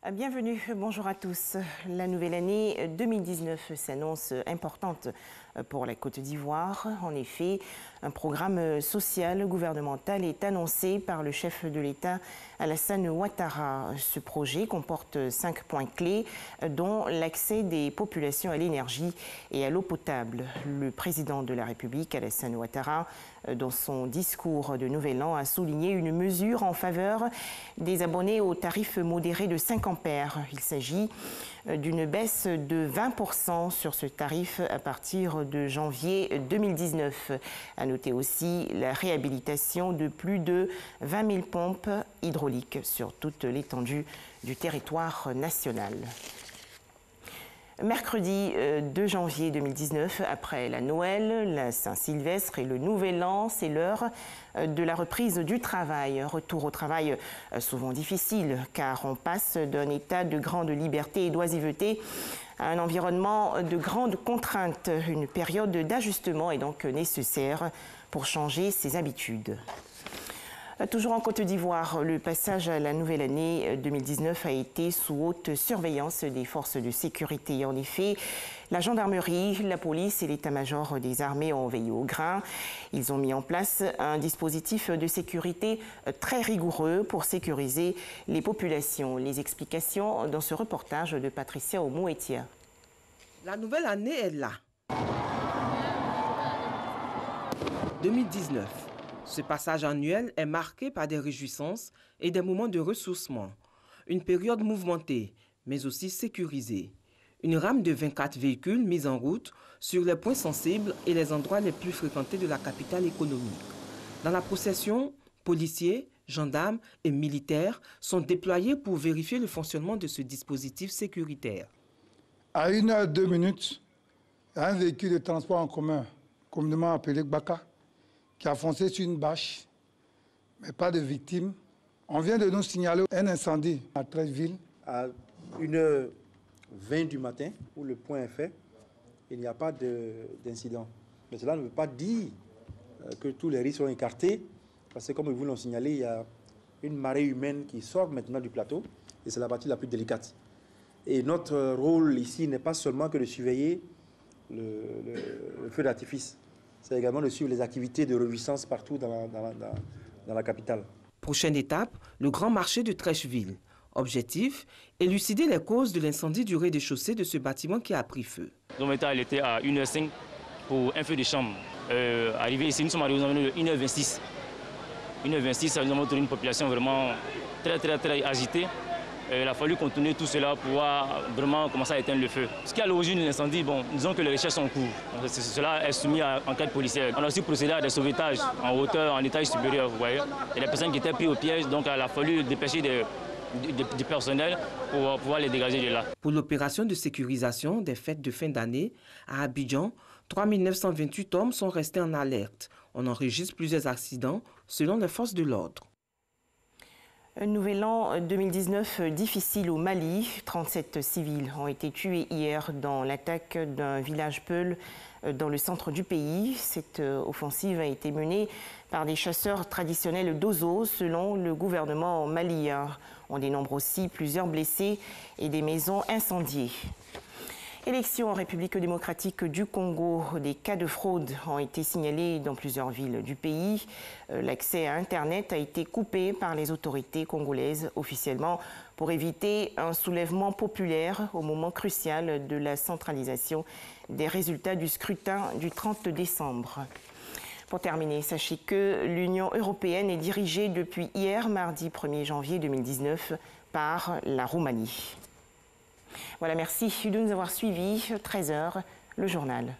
Bienvenue, bonjour à tous. La nouvelle année 2019 s'annonce importante pour la Côte d'Ivoire. En effet, un programme social gouvernemental est annoncé par le chef de l'État Alassane Ouattara. Ce projet comporte 5 points clés, dont l'accès des populations à l'énergie et à l'eau potable. Le président de la République, Alassane Ouattara, dans son discours de Nouvel An, a souligné une mesure en faveur des abonnés aux tarifs modérés de 5 ampères. Il s'agit d'une baisse de 20% sur ce tarif à partir de janvier 2019. À noter aussi la réhabilitation de plus de 20 000 pompes hydrauliques sur toute l'étendue du territoire national. Mercredi 2 janvier 2019, après la Noël, la Saint-Sylvestre et le Nouvel An, c'est l'heure de la reprise du travail. Retour au travail souvent difficile, car on passe d'un état de grande liberté et d'oisiveté à un environnement de grandes contraintes. Une période d'ajustement est donc nécessaire pour changer ses habitudes. Toujours en Côte d'Ivoire, le passage à la nouvelle année 2019 a été sous haute surveillance des forces de sécurité. En effet, la gendarmerie, la police et l'état-major des armées ont veillé au grain. Ils ont mis en place un dispositif de sécurité très rigoureux pour sécuriser les populations. Les explications dans ce reportage de Patricia Oumouetia. La nouvelle année est là. 2019. Ce passage annuel est marqué par des réjouissances et des moments de ressourcement. Une période mouvementée, mais aussi sécurisée. Une rame de 24 véhicules mis en route sur les points sensibles et les endroits les plus fréquentés de la capitale économique. Dans la procession, policiers, gendarmes et militaires sont déployés pour vérifier le fonctionnement de ce dispositif sécuritaire. À 1h02, un véhicule de transport en commun, communément appelé Gbaka, qui a foncé sur une bâche, mais pas de victimes. On vient de nous signaler un incendie à Treichville. À 1h20 du matin, où le point est fait, il n'y a pas d'incident. Mais cela ne veut pas dire que tous les risques sont écartés, parce que comme vous l'ont signalé, il y a une marée humaine qui sort maintenant du plateau, et c'est la partie la plus délicate. Et notre rôle ici n'est pas seulement que de surveiller le feu d'artifice, c'est également de suivre les activités de revuissance partout dans la capitale. Prochaine étape, le grand marché de Treichville. Objectif, élucider les causes de l'incendie du rez-de-chaussée de ce bâtiment qui a pris feu. Nous avons été alertés à 1h05 pour un feu de chambre. Arrivé ici, nous sommes arrivés aux 1h26. 1h26, nous avons trouvé une population vraiment très agitée. Il a fallu contourner tout cela pour pouvoir vraiment commencer à éteindre le feu. Ce qui est à l'origine de l'incendie, disons que les recherches sont en cours. Cela est soumis à enquête policière. On a aussi procédé à des sauvetages en hauteur, en étage supérieur, vous voyez. Et les personnes qui étaient prises au piège, donc il a fallu dépêcher du personnel pour pouvoir les dégager de là. Pour l'opération de sécurisation des fêtes de fin d'année, à Abidjan, 3 928 hommes sont restés en alerte. On enregistre plusieurs accidents selon les forces de l'ordre. Un nouvel an 2019 difficile au Mali. 37 civils ont été tués hier dans l'attaque d'un village Peul dans le centre du pays. Cette offensive a été menée par des chasseurs traditionnels d'Ozo, selon le gouvernement malien. On dénombre aussi plusieurs blessés et des maisons incendiées. Élections en République démocratique du Congo. Des cas de fraude ont été signalés dans plusieurs villes du pays. L'accès à Internet a été coupé par les autorités congolaises officiellement pour éviter un soulèvement populaire au moment crucial de la centralisation des résultats du scrutin du 30 décembre. Pour terminer, sachez que l'Union européenne est dirigée depuis hier, mardi 1er janvier 2019, par la Roumanie. Voilà, merci de nous avoir suivis. 13h, le journal.